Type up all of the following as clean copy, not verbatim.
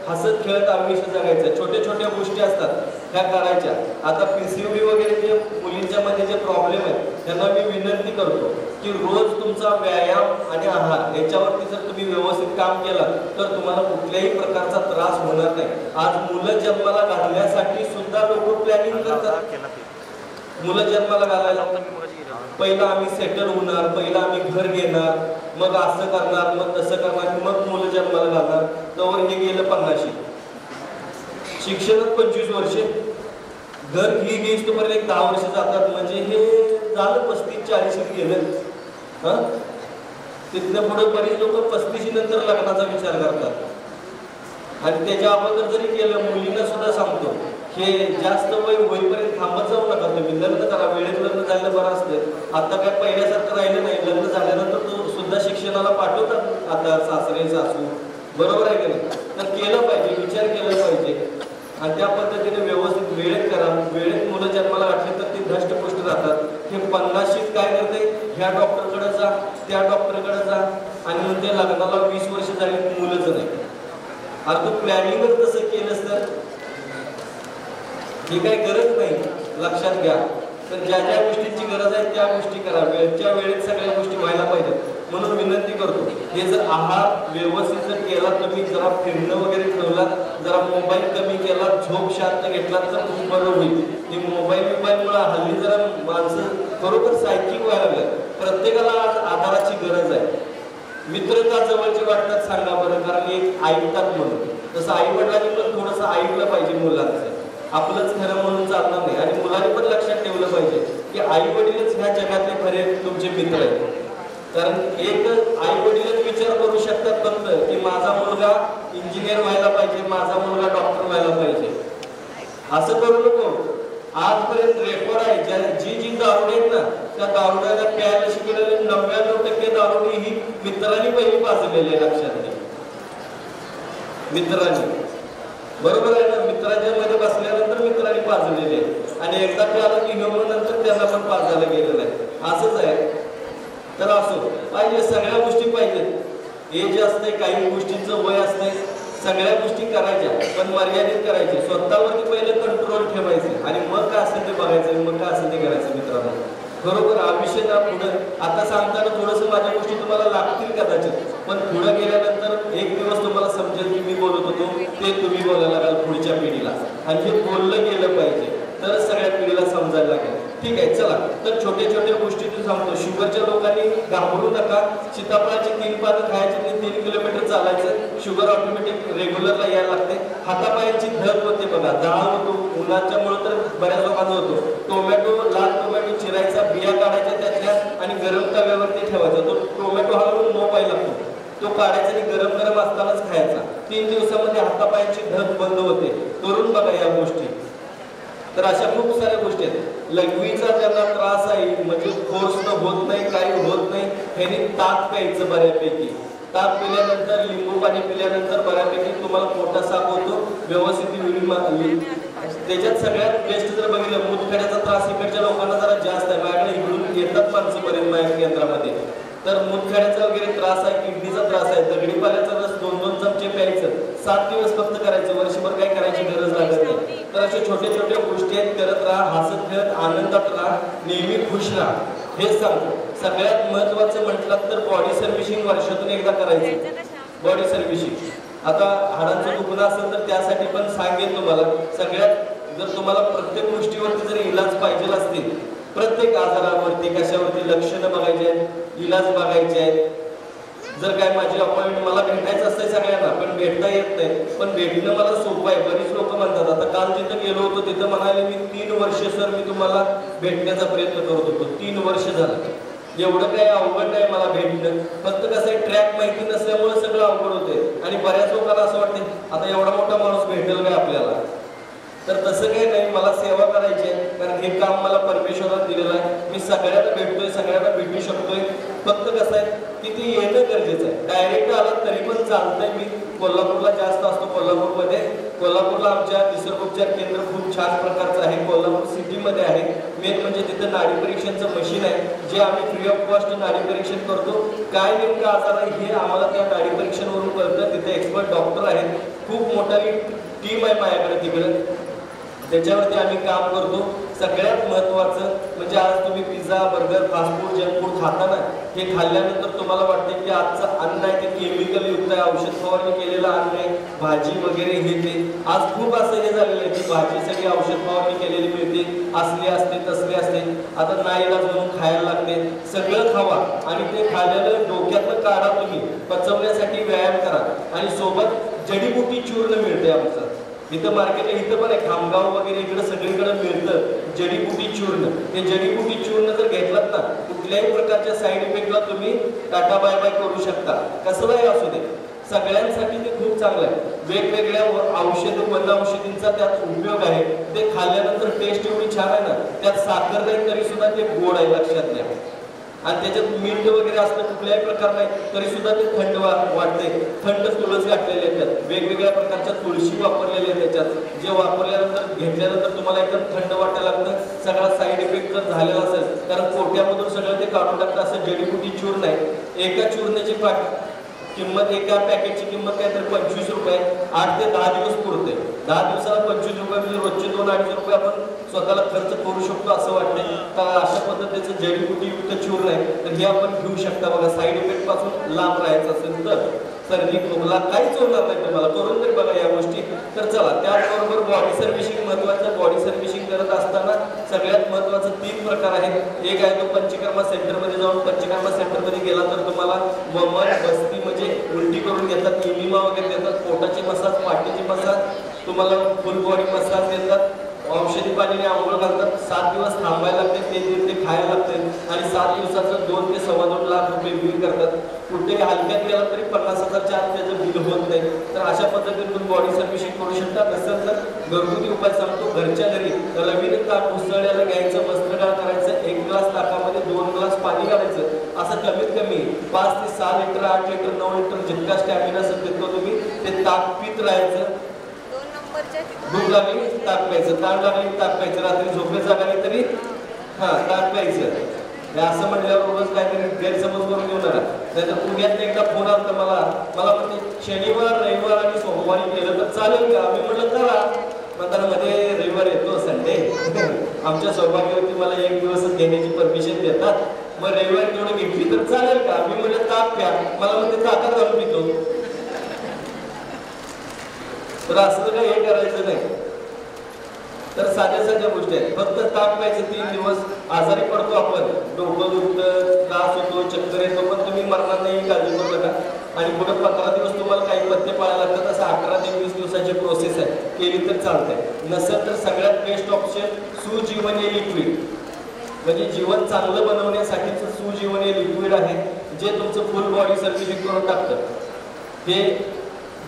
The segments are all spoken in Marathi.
हसत खेळत आयुष्य जगायचं. छोट्या छोट्या गोष्टी असतात ह्या करायच्या. आता PCOD वगैरे जे मुलींच्या मध्ये जे प्रॉब्लेम आहेत त्यांना मी विनंती करतो की रोज तुमचा व्यायाम आणि आहार याच्यावरती जर तुम्ही व्यवस्थित काम केलं तर तुम्हाला कुठल्याही प्रकारचा त्रास होणार नाही. आज मुलं जन्माला घालण्यासाठी सुद्धा लोक प्लॅनिंग करतात. मुलं जन्माला घालायला पहिला आम्ही सेटल होणार, पहिला आम्ही घर घेणार, मग असं करणार, मग तसं करणार, मग मुलं जन्माला घालणार. तर हे गेलं 50. शिक्षणात 25 वर्षे, घर घेईस तोपर्यंत एक 10 वर्ष जातात. म्हणजे हे झालं 35-40 गेलं. तिथनं पुढे बरीच लोक 35 नंतर लग्नाचा विचार करतात. आणि त्याच्या अगोदर जरी केलं, मुलींना सुद्धा सांगतो हे जास्त वय होईपर्यंत थांबत जाऊ नका. तुम्ही लग्न करा, वेळेत लग्न झालं बरं असतं. आता काय पहिल्यासारखं राहिलं नाही. लग्न झाल्यानंतर तो सुद्धा शिक्षणाला पाठवतात आता सासरे सासू, बरोबर आहे की नाही? तर केलं पाहिजे, विचार केला पाहिजे आणि त्या पद्धतीने व्यवस्थित वेळेत करा. वेळेत मुलं जन्माला घातली तर ती धष्टपुष्ट राहतात. हे 50शीच काय करते, ह्या डॉक्टरकडे जा, त्या डॉक्टरकडे जा आणि म्हणजे लग्नाला 20 वर्ष झाली मुलंच नाही. आता तू प्लॅनिंगच तसं केलंस तर ही काही गरज नाही. लक्षात घ्या. तर ज्या ज्या गोष्टींची गरज आहे त्या गोष्टी करा. वेळच्या वेळेत सगळ्या गोष्टी व्हायला पाहिजेत. म्हणून विनंती करतो हे जर आहार व्यवस्थित जर केला, तुम्ही जरा फिरणं वगैरे ठेवला, जरा मोबाईल कमी केला, झोप शांत घेतला तर खूप बरं होईल. ही मोबाईलमुळे हल्ली जरा माणसं बरोबर सायकिक व्हायला लागलं. प्रत्येकाला आज आधाराची गरज आहे. मित्र का जवळचे वाटतात सांगा बरं, कारण एक ऐकतात म्हणून. तसं आई वडिलांनी पण थोडंसं ऐकलं पाहिजे मुलांचं. आपलंच खरं म्हणून चालणार नाही. आणि मुलांनी पण लक्षात ठेवलं पाहिजे की आई वडीलच ह्या जगातले खरे तुमचे मित्र आहेत. कारण एक आई वडीलच विचार करू शकतात फक्त की माझा मुलगा इंजिनियर व्हायला पाहिजे, माझा मुलगा डॉक्टर व्हायला पाहिजे. असं करू नको. आजपर्यंत रेकॉर्ड आहे, जी दारुडे आहेत ना त्या दारुड्याला प्यायला शिकलेले 99% दारुडी ही मित्रांनी पहिली पाजलेली आहे. लक्षात घ्या, मित्रांनी. बरोबर आहे ना? मित्रांच्या मध्ये बसल्यानंतर मित्रांनी पाजलेले आहे आणि एकदा प्याला की नंतर त्यांना पण पाजायला गेलेलं आहे. असंच आहे. तर असो पाहिजे, सगळ्या गोष्टी पाहिजेत. एज असते, काही गोष्टींचं वय असते, सगळ्या गोष्टी करायच्या पण मर्यादित करायच्या. स्वतःवरती पहिले कंट्रोल ठेवायचं आणि मग काय असेल ते बघायचं, मग काय असेल ते करायचं. मित्रांनो बरोबर आयुष्य ना पुढं आता सांगताना थोडंसं माझ्या गोष्टी तुम्हाला लागतील कदाचित, पण पुढे गेल्यानंतर एक दिवस तुम्हाला समजेल की मी बोलत होतो ते तुम्ही बोलायला लागाल पुढच्या पिढीला. आणि हे बोललं गेलं पाहिजे तर सगळ्या पिढीला समजायला लागेल. ठीक आहे, चला तर छोट्या छोट्या गोष्टी तू सांगतो. शुगरच्या लोकांनी घाबरू नका. सीताफळाची 3 पानं खायची आणि 3 किलोमीटर चालायचं. शुगर ऑटोमॅटिक रेग्युलरला यायला लागते. हातापायांची धग होते बघा, जाळ होतो उन्हाच्यामुळे तर बऱ्याच लोकांना होतो. टोमॅटो, लाल टोमॅटो चिरायचा, बिया काढायच्या त्यातल्या आणि गरम तव्यावरती ठेवायचा. तो टोमॅटो हलवून मऊ व्हायला लागतो, तो काढायचा आणि गरम गरम असतानाच खायचा. 3 दिवसामध्ये हातापायांची धग बंद होते. करून बघा या गोष्टी. तर अशा खूप साऱ्या गोष्टी आहेत. लघवीचा ज्यांना त्रास आहे म्हणजे फोर्स होत नाही, काही होत नाही, ह्याने ताक प्यायचं बऱ्यापैकी. ताक पिल्यानंतर, लिंबू पाणी पिल्यानंतर बऱ्यापैकी तुम्हाला पोटा साफ होतो, व्यवस्थित. त्याच्यात सगळ्यात बेस्ट जर बघितलं, मुतखड्याचा त्रास इकडच्या लोकांना जरा जास्त आहे. माझ्याकडे इकडून येतात माणसापर्यंत माझ्या केंद्रामध्ये. तर मुतखड्याचा वगैरे त्रास आहे, किडनीचा त्रास आहे, दगडी पाल्याचा रस 2-2 चमचे प्यायचं. 7 दिवस फक्त करायचं, वर्षभर काही करायची गरज लागत नाही. तर अशा छोट्या छोट्या गोष्टी आहेत, करत राहा, हसत खेळत आनंदात राहा, नेहमी खुश राहा. हेच सांगतो. सगळ्यात महत्वाचं म्हटलं तर बॉडी सर्व्हिसिंग वर्षातून एकदा करायचं. Body servicing. आता हाडांचं दुखणं असेल तर त्यासाठी पण सांगेन तुम्हाला. सगळ्यात जर तुम्हाला प्रत्येक गोष्टीवरती जर इलाज पाहिजे असतील, प्रत्येक आजारावरती कशावरती लक्षणं बघायचे आहेत, इलाज बघायचे आहेत. जर काय माझी अपॉइंटमेंट मला भेटायचं असतंय सगळ्यांना, पण भेटता येत नाही. पण भेटणं मला सोपं आहे. बरीच लोक म्हणतात, आता काल जिथं गेलो होतो तिथं म्हणाले मी 3 वर्ष सर मी तुम्हाला भेटण्याचा प्रयत्न करत होतो. 3 वर्ष झालं. एवढं काही अवघड नाही मला भेटणं. फक्त कसं आहे, ट्रॅक माहिती नसल्यामुळे सगळं अवघड होते. आणि बऱ्याच लोकांना असं वाटते आता एवढा मोठा माणूस भेटेल काय आपल्याला. तर तसं काही नाही, मला सेवा करायची आहे. कारण हे काम मला परमेश्वराने दिलेलं आहे. मी सगळ्यांना भेटतोय, सगळ्यांना भेटू शकतोय. फक्त कसं आहे की ते येणं गरजेचं आहे. डायरेक्ट आलं तरी पण चालतंय. मी कोल्हापूरला जास्त असतो, कोल्हापूरमध्ये कोल्हापूरला आमच्या निसर्गोपचार केंद्र खूप छान प्रकारचं आहे. कोल्हापूर सिटीमध्ये आहे. मेन म्हणजे तिथं नाडी परीक्षणचं मशीन आहे जे आम्ही फ्री ऑफ कॉस्ट नाडी परीक्षण करतो. काय नेमकं आजार आहे हे आम्हाला त्या नाडी परीक्षणावरून कळतं. तिथे एक्सपर्ट डॉक्टर आहेत. खूप मोठी टीम आहे माझ्याकडे तिकडे, त्याच्यावरती आम्ही काम करतो. सगळ्यात महत्त्वाचं म्हणजे आज तुम्ही pizza burger fast food junk food खाता ना, हे खाल्ल्यानंतर तुम्हाला वाटते की आजचं अन्न आहे ते केमिकल युक्त आहे, औषध फवारणी केलेलं अन्न आहे, भाजी वगैरे हे ते. आज खूप असं हे झालेलं आहे की भाजी सगळी औषध फवारणी केलेली मिळते, असली असते तसली असते. आता नाईलाज म्हणून खायला लागते. सगळं खावा आणि ते खाल्लेलं डोक्यातनं काढा, तुम्ही पचवण्यासाठी व्यायाम करा. आणि सोबत जडीबुटी चूर्ण मिळते आमचं इथं मार्केट आहे. इथं पण आहे खामगाव वगैरे इकडे सगळीकडे मिळतं जडीबुटी चूर्ण. ते जडीबुटी चूर्ण जर घेतलात ना, कुठल्याही प्रकारच्या साईड इफेक्टला तुम्ही टाटा बाय बाय करू शकता. कसलाही असू दे, सगळ्यांसाठी ते खूप चांगलं आहे. वेगवेगळ्या वन औषधींचा त्यात उपयोग आहे. ते खाल्ल्यानंतर टेस्ट एवढी छान आहे ना, त्यात साखर नाही तरी सुद्धा ते गोड आहे, लक्षात घ्या. आणि त्याच्यात मीठ वगैरे असलं कुठल्याही प्रकार नाही तरी सुद्धा ते थंड वाटते. थंड तुळस घातलेले आहेत त्यात, वेगवेगळ्या प्रकारच्या तुळशी वापरलेल्या आहेत त्याच्यात, जे वापरल्यानंतर घेतल्यानंतर तुम्हाला एकदम थंड वाटायला लागतं. सगळा साईड इफेक्ट जर झालेला असेल कारण पोट्यामधून सगळं ते काढून टाकतं. असं जडीबुटी चूर्ण आहे. एका चूर्णाची किंमत, एका पॅकेटची किंमत काय तर 25 रुपये. 8 ते 10 दिवस पुरते. 10 दिवसाला 25 रुपये म्हणजे रोजचे 2-2.5 रुपये आपण स्वतःला खर्च करू शकतो असं वाटते. तर अशा पद्धतीचं जडीबुटीयुक्त चूर्ण आहे, तर हे आपण घेऊ शकता. बघा, साईड इफेक्ट पासून लांब राहायचं असेल तर सर्दी खोकला काहीच होणार नाही तुम्हाला. करून तरी बघा या गोष्टी. तर चला, त्याचबरोबर बॉडी सर्व्हिसिंग महत्वाचं. बॉडी सर्व्हिसिंग करत असताना सगळ्यात महत्वाचं 3 प्रकार आहेत. एक आहे तो पंचकर्मा सेंटरमध्ये जाऊन, पंचकर्मा सेंटरमध्ये गेला तर तुम्हाला वमन बस्ती म्हणजे उलटी करून घेतात, इनिमा वगैरे देतात, पोटाची मसाज, पाठीची मसाज, तुम्हाला फुल बॉडी मसाज देतात, औषधी पाण्याने आंघोळ घालतात. 7 दिवस थांबायला लागते, ते खायला लागते आणि 7 दिवसाचं 2 ते 2.25 लाख रुपये बिल करतात. कुठेही हलक्यात गेला तरी 50,000च्या आत त्याचं बिल होत नाही. तर अशा पद्धतीने तुम्ही बॉडी सर्व्हिसिंग करू शकता. नसेल तर घरगुती उपाय सांगतो. घरच्या घरी रवीने ताक उसळल्याला घ्यायचं, वस्त्रगाळ करायचं, 1 ग्लास ताकामध्ये 2 ग्लास पाणी घालायचं. असं कमीत कमी 5 ते 6 लिटर, 8 लिटर, 9 लिटर जितका स्टॅमिना असेल तितकं तुम्ही ते ताक पित राहायचं. भूक लागली ताक प्यायचं, ताण लागली ताक प्यायचं, रात्री झोपे जागाली तरी ताक प्यायचं. असं म्हणल्यावर रोज काहीतरी गैरसमज करून घेऊन आला. नाहीतर पुण्यात एकदा फोन आला मला म्हणते शनिवार रविवार आणि सोमवारी केलं तर चालेल का? मी म्हटलं करा. म्हणताना मध्ये रविवार येतो संडे आमच्या सौभाग्यवती मला 1 दिवसच घेण्याची परमिशन देतात. मग रविवार तेवढं घेतली तर चालेल का? मी म्हटलं ताक प्या. मला म्हणते ताकात घालून पितो. तर असं काही हे करायचं नाही. तर साध्या गोष्टी आहेत. फक्त ताक प्यायचं 3 दिवस. आजारी पडतो आपण, डोकं दुखतं, त्रास होतो, चक्कर येतो, पण तुम्ही मरणार नाही, काळजी करू नका. आणि पुढे 15 दिवस तुम्हाला काही पथ्य पाळायला लागतात. असं 18 ते 20 दिवसाची प्रोसेस आहे, केली तर चालते. नसेल तर सगळ्यात बेस्ट ऑप्शन सुजीवनी लिक्विड, म्हणजे जीवन चांगलं बनवण्यासाठीचं सुजीवनी लिक्विड आहे, जे तुमचं फुल बॉडी सर्व्हिसिंग करून टाकतं. हे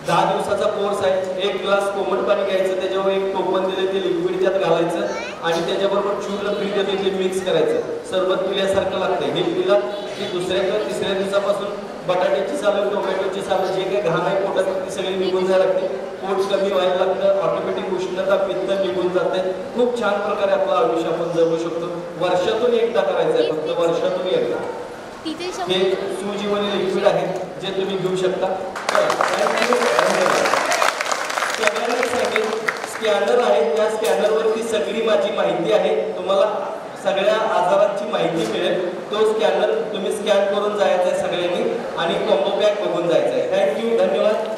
10 दिवसाचा कोर्स आहे. 1 ग्लास कोमट पाणी घ्यायचं, त्याच्यावर 1 टोपण दिले ते लिक्विड त्यात घालायचं आणि त्याच्याबरोबर चूर्ण पीठ देते ते मिक्स करायचं. सरबत पिल्यासारखं लागतं. हे पिला की दुसऱ्या किंवा तिसऱ्या दिवसापासून बटाट्याची सालं, टोमॅटोची सालं, जे काही घाण आहे पोटात ती सगळी निघून जायला लागते. पोट कमी व्हायला लागतं, ऑटोमॅटिक उष्णता पित्त निघून जाते. खूप छान प्रकारे आपलं आयुष्य आपण जगू शकतो. वर्षातून एकदा करायचं आहे, फक्त वर्षातून एकदा. हे सुजीवनी लिक्विड आहे जे तुम्ही घेऊ शकता. स्कॅनर आहे, त्या स्कॅनरवरती सगळी माझी माहिती आहे. तुम्हाला सगळ्या आजारांची माहिती मिळेल. तो स्कॅनर तुम्ही स्कॅन करून जायचा आहे सगळ्यांनी आणि कॉम्बो पॅक बघून जायचं आहे. थँक्यू, धन्यवाद.